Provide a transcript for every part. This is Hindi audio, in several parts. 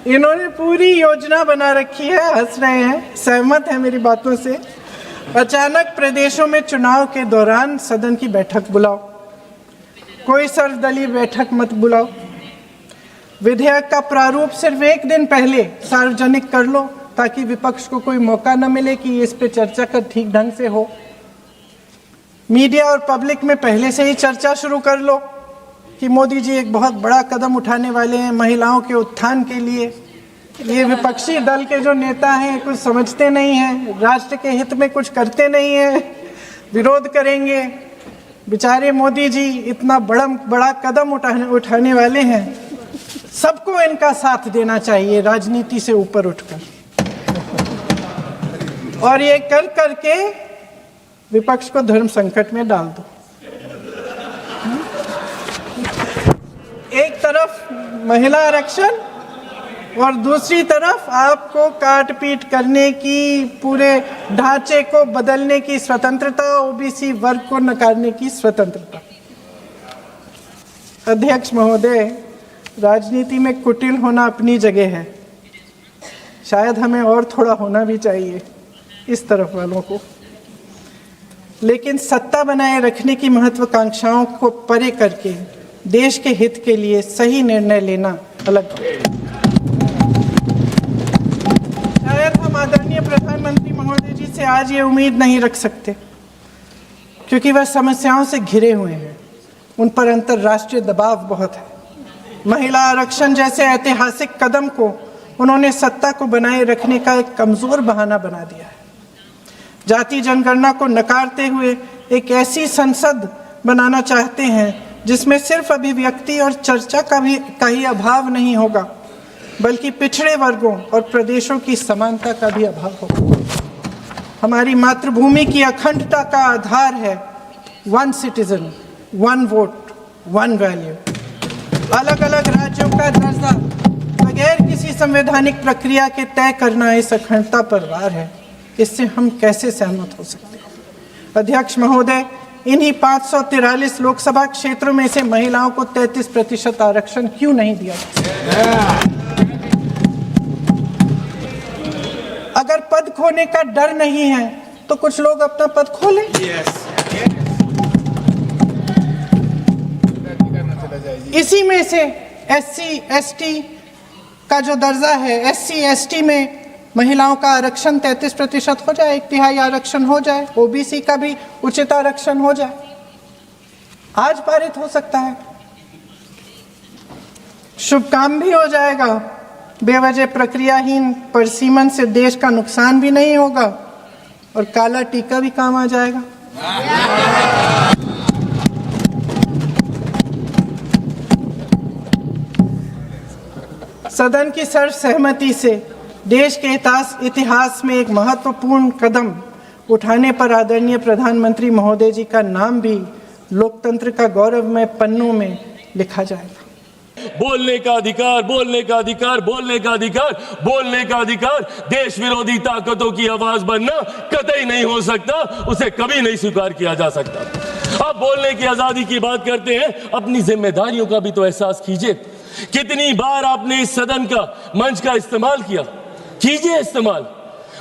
इन्होंने पूरी योजना बना रखी है, हंस रहे हैं, सहमत हैं मेरी बातों से। अचानक प्रदेशों में चुनाव के दौरान सदन की बैठक बुलाओ, कोई सर्वदलीय बैठक मत बुलाओ। विधेयक का प्रारूप सिर्फ एक दिन पहले सार्वजनिक कर लो ताकि विपक्ष को कोई मौका न मिले कि इस पे चर्चा कर ठीक ढंग से हो। मीडिया और पब्लिक में पहले से ही चर्चा शुरू कर लो कि मोदी जी एक बहुत बड़ा कदम उठाने वाले हैं महिलाओं के उत्थान के लिए। ये विपक्षी दल के जो नेता हैं कुछ समझते नहीं हैं, राष्ट्र के हित में कुछ करते नहीं हैं, विरोध करेंगे। बेचारे मोदी जी इतना बड़ा कदम उठाने वाले हैं, सबको इनका साथ देना चाहिए राजनीति से ऊपर उठकर। और ये कर करके विपक्ष को धर्म संकट में डाल दो। एक तरफ महिला आरक्षण और दूसरी तरफ आपको काट पीट करने की, पूरे ढांचे को बदलने की स्वतंत्रता, ओबीसी वर्ग को नकारने की स्वतंत्रता। अध्यक्ष महोदय, राजनीति में कुटिल होना अपनी जगह है, शायद हमें और थोड़ा होना भी चाहिए इस तरफ वालों को, लेकिन सत्ता बनाए रखने की महत्वाकांक्षाओं को परे करके देश के हित के लिए सही निर्णय लेना अलग बात है। शायद हम आदरणीय प्रधानमंत्री महोदय जी से आज ये उम्मीद नहीं रख सकते क्योंकि वह समस्याओं से घिरे हुए हैं, उन पर अंतर्राष्ट्रीय दबाव बहुत है। महिला आरक्षण जैसे ऐतिहासिक कदम को उन्होंने सत्ता को बनाए रखने का एक कमजोर बहाना बना दिया है। जाति जनगणना को नकारते हुए एक ऐसी संसद बनाना चाहते हैं जिसमें सिर्फ अभिव्यक्ति और चर्चा का ही अभाव नहीं होगा, बल्कि पिछड़े वर्गों और प्रदेशों की समानता का भी अभाव होगा। हमारी मातृभूमि की अखंडता का आधार है one citizen, one vote, one value. अलग अलग राज्यों का दर्जा बगैर किसी संवैधानिक प्रक्रिया के तय करना इस अखंडता पर वार है। इससे हम कैसे सहमत हो सकते हैं? अध्यक्ष महोदय, इन्हीं 543 लोकसभा क्षेत्रों में से महिलाओं को 33% आरक्षण क्यों नहीं दिया? अगर पद खोने का डर नहीं है तो कुछ लोग अपना पद खो लें। इसी में से SC ST का जो दर्जा है, SC ST में महिलाओं का आरक्षण 33% हो जाए, 1/3 आरक्षण हो जाए, ओबीसी का भी उचित आरक्षण हो जाए, आज पारित हो सकता है। शुभ काम भी हो जाएगा, बेवजह प्रक्रियाहीन परसीमन से देश का नुकसान भी नहीं होगा और काला टीका भी काम आ जाएगा। सदन की सर्वसहमति से देश के इतिहास में एक महत्वपूर्ण कदम उठाने पर आदरणीय प्रधानमंत्री महोदय जी का नाम भी लोकतंत्र का गौरवमय पन्नों में लिखा जाएगा। बोलने का अधिकार, बोलने का अधिकार, बोलने का अधिकार, बोलने का अधिकार देश विरोधी ताकतों की आवाज बनना कतई नहीं हो सकता, उसे कभी नहीं स्वीकार किया जा सकता। आप बोलने की आजादी की बात करते हैं, अपनी जिम्मेदारियों का भी तो एहसास कीजिए। कितनी बार आपने इस सदन का मंच का इस्तेमाल किया, कीजिए इस्तेमाल,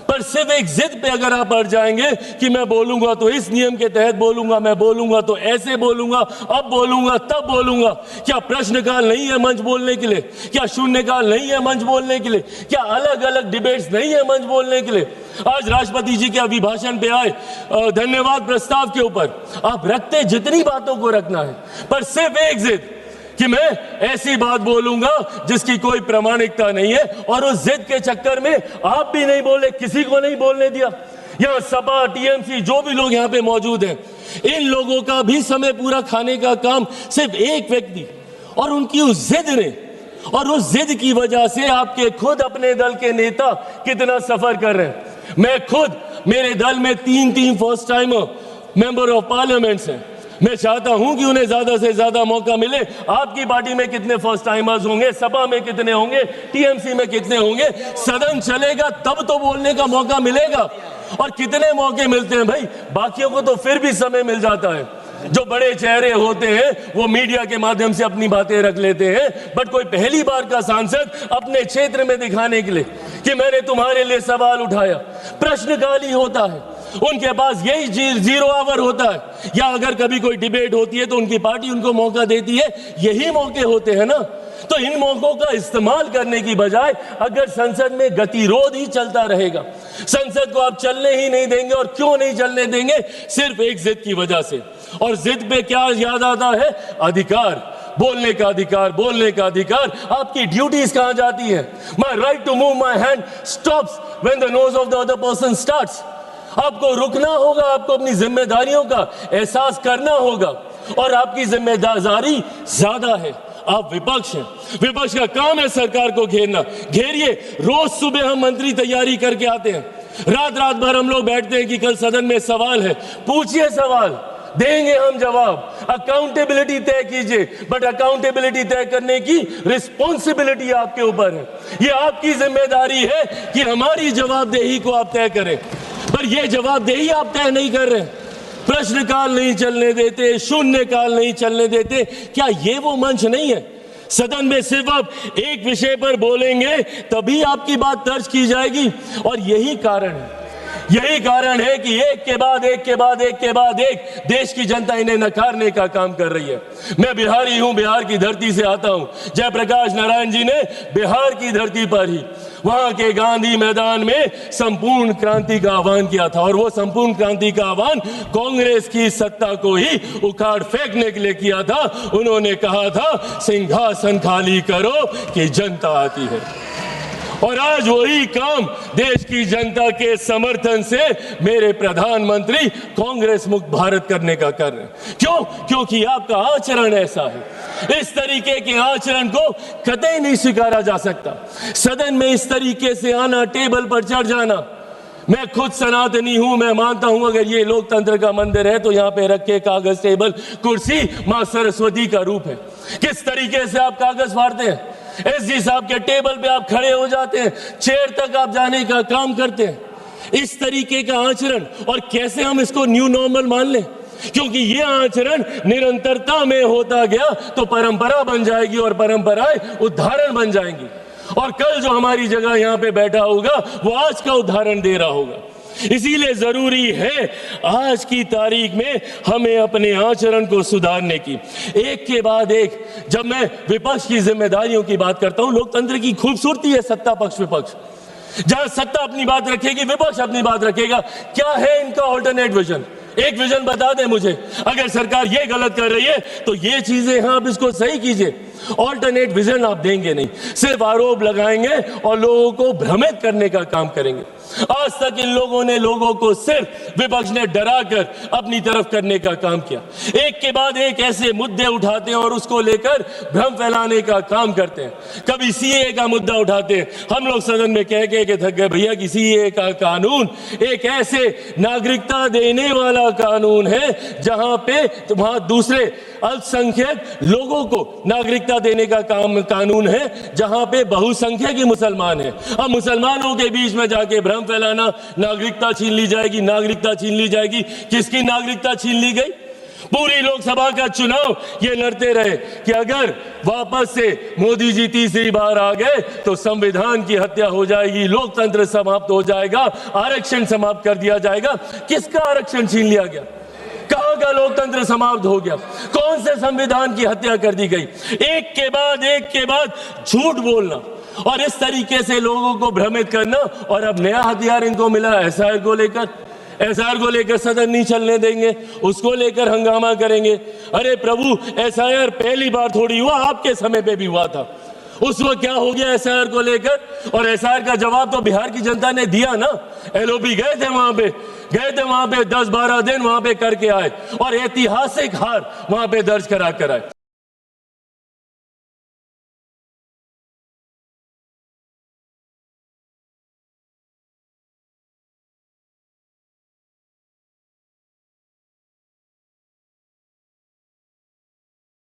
पर सिर्फ एक जिद पे अगर आप अड़ जाएंगे कि मैं बोलूंगा तो इस नियम के तहत बोलूंगा, मैं बोलूंगा तो ऐसे बोलूंगा, अब बोलूंगा तब बोलूंगा। क्या प्रश्नकाल नहीं है मंच बोलने के लिए? क्या शून्यकाल नहीं है मंच बोलने के लिए? क्या अलग अलग डिबेट्स नहीं है मंच बोलने के लिए? आज राष्ट्रपति जी के अभिभाषण पे आए धन्यवाद प्रस्ताव के ऊपर आप रखते जितनी बातों को रखना है, पर सिर्फ एक जिद कि मैं ऐसी बात बोलूंगा जिसकी कोई प्रामाणिकता नहीं है, और उस जिद के चक्कर में आप भी नहीं बोले, किसी को नहीं बोलने दिया। यहाँ सपा, टीएमसी जो भी लोग यहाँ पे मौजूद हैं, इन लोगों का भी समय पूरा खाने का काम सिर्फ एक व्यक्ति और उनकी उस जिद ने, और उस जिद की वजह से आपके खुद अपने दल के नेता कितना सफर कर रहे हैं। मैं खुद, मेरे दल में 3 first timer member of parliaments हैं। मैं चाहता हूं कि उन्हें ज्यादा से ज्यादा मौका मिले। आपकी पार्टी में कितने फर्स्ट टाइमर्स होंगे, सपा में कितने होंगे, टीएमसी में कितने होंगे? सदन चलेगा तब तो बोलने का मौका मिलेगा। और कितने मौके मिलते हैं भाई, बाकियों को तो फिर भी समय मिल जाता है। जो बड़े चेहरे होते हैं वो मीडिया के माध्यम से अपनी बातें रख लेते हैं, बट कोई पहली बार का सांसद अपने क्षेत्र में दिखाने के लिए कि मैंने तुम्हारे लिए सवाल उठाया, प्रश्नकाल ही होता है, उनके पास यही 0 आवर होता है, या अगर कभी कोई डिबेट होती है तो उनकी पार्टी उनको मौका देती है, यही मौके होते हैं ना। तो इन मौकों का इस्तेमाल करने की बजाय अगर संसद में गतिरोध ही चलता रहेगा, संसद को आप चलने ही नहीं देंगे, और क्यों नहीं चलने देंगे, सिर्फ एक जिद की वजह से, और जिद पे क्या याद आता है, अधिकार, बोलने का अधिकार, बोलने का अधिकार। आपकी ड्यूटीज कहां जाती है? My right to move my hand stops when the nose of the other person starts. आपको रुकना होगा, आपको अपनी जिम्मेदारियों का एहसास करना होगा, और आपकी जिम्मेदारी ज्यादा है। आप विपक्ष हैं, विपक्ष का काम है सरकार को घेरना, घेरिए। रोज सुबह हम मंत्री तैयारी करके आते हैं, रात रात भर हम लोग बैठते हैं कि कल सदन में सवाल है, पूछिए सवाल, देंगे हम जवाब। अकाउंटेबिलिटी तय कीजिए, बट अकाउंटेबिलिटी तय करने की रिस्पॉन्सिबिलिटी आपके ऊपर है। ये आपकी जिम्मेदारी है कि हमारी जवाबदेही को आप तय करें, पर यह जवाबदेही आप तय नहीं कर रहे। प्रश्नकाल नहीं चलने देते, शून्यकाल नहीं चलने देते। क्या ये वो मंच नहीं है? सदन में सिर्फ आप एक विषय पर बोलेंगे तभी आपकी बात दर्ज की जाएगी, और यही कारण है, यही कारण है कि एक के बाद एक के बाद एक के बाद एक देश की जनता इन्हें नकारने का काम कर रही है। मैं बिहारी हूं, बिहार की धरती से आता हूं। जयप्रकाश नारायण जी ने बिहार की धरती पर ही वहां के गांधी मैदान में संपूर्ण क्रांति का आह्वान किया था, और वो संपूर्ण क्रांति का आह्वान कांग्रेस की सत्ता को ही उखाड़ फेंकने के लिए किया था। उन्होंने कहा था, सिंहासन खाली करो कि जनता आती है। और आज वही काम देश की जनता के समर्थन से मेरे प्रधानमंत्री कांग्रेस मुक्त भारत करने का कर रहे हैं। क्यों? क्योंकि आपका आचरण ऐसा है। इस तरीके के आचरण को कतई नहीं स्वीकारा जा सकता। सदन में इस तरीके से आना, टेबल पर चढ़ जाना। मैं खुद सनातनी हूं, मैं मानता हूं अगर ये लोकतंत्र का मंदिर है तो यहाँ पे रखे कागज, टेबल, कुर्सी मां सरस्वती का रूप है। किस तरीके से आप कागज फाड़ते हैं, एसजी साहब के टेबल पे आप खड़े हो जाते हैं, चेयर तक आप जाने का काम करते हैं। इस तरीके का आचरण, और कैसे हम इसको न्यू नॉर्मल मान लें? क्योंकि ये आचरण निरंतरता में होता गया तो परंपरा बन जाएगी, और परंपराएं उदाहरण बन जाएंगी, और कल जो हमारी जगह यहाँ पे बैठा होगा वो आज का उदाहरण दे रहा होगा। इसीलिए जरूरी है आज की तारीख में हमें अपने आचरण को सुधारने की। एक के बाद एक, जब मैं विपक्ष की जिम्मेदारियों की बात करता हूं, लोकतंत्र की खूबसूरती है सत्ता पक्ष विपक्ष। जहां सत्ता अपनी बात रखेगी, विपक्ष अपनी बात रखेगा। क्या है इनका ऑल्टरनेट विजन? एक विजन बता दें मुझे। अगर सरकार ये गलत कर रही है तो ये चीजें हैं, आप इसको सही कीजिए। ऑल्टरनेट विजन आप देंगे नहीं, सिर्फ आरोप लगाएंगे और लोगों को भ्रमित करने का काम करेंगे। आज तक इन लोगों ने लोगों को सिर्फ विपक्ष ने डराकर अपनी तरफ करने का काम किया। एक के बाद एक ऐसे मुद्दे उठाते हैं और उसको लेकर भ्रम फैलाने का काम करते हैं। कभी सीएए का मुद्दा उठाते हैं, हम लोग सदन में कह के थक गए भैया कि सीएए का कानून एक ऐसे नागरिकता देने वाला कानून है जहां पे वहां दूसरे अल्पसंख्यक लोगों को नागरिकता देने का कानून है, जहां पे बहुसंख्यक ही मुसलमान है। अब मुसलमानों के बीच में जाके भ्रम फैलाना, नागरिकता छीन ली जाएगी, नागरिकता छीन ली जाएगी। किसकी नागरिकता छीन ली गई? पूरी लोकसभा का चुनाव ये लड़ते रहे कि अगर वापस से मोदी जी तीसरी बार आ गए तो संविधान की हत्या हो जाएगी, लोकतंत्र समाप्त हो जाएगा, आरक्षण समाप्त कर दिया जाएगा। किसका आरक्षण छीन लिया गया? कहां का लोकतंत्र समाप्त हो गया? कौन से संविधान की हत्या कर दी गई? एक के बाद झूठ बोलना और इस तरीके से लोगों को भ्रमित करना। और अब नया हथियार इनको मिला एसआईआर को लेकर। एसआईआर को लेकर सदन नहीं चलने देंगे, उसको लेकर हंगामा करेंगे। अरे प्रभु, एसआईआर पहली बार थोड़ी हुआ, आपके समय पे भी हुआ था। उस वक्त क्या हो गया एसआईआर को लेकर? और एसआईआर का जवाब तो बिहार की जनता ने दिया ना। एलओपी गए थे वहां पे 10-12 दिन वहां पे करके आए और ऐतिहासिक हार वहां पे दर्ज करा कर आए।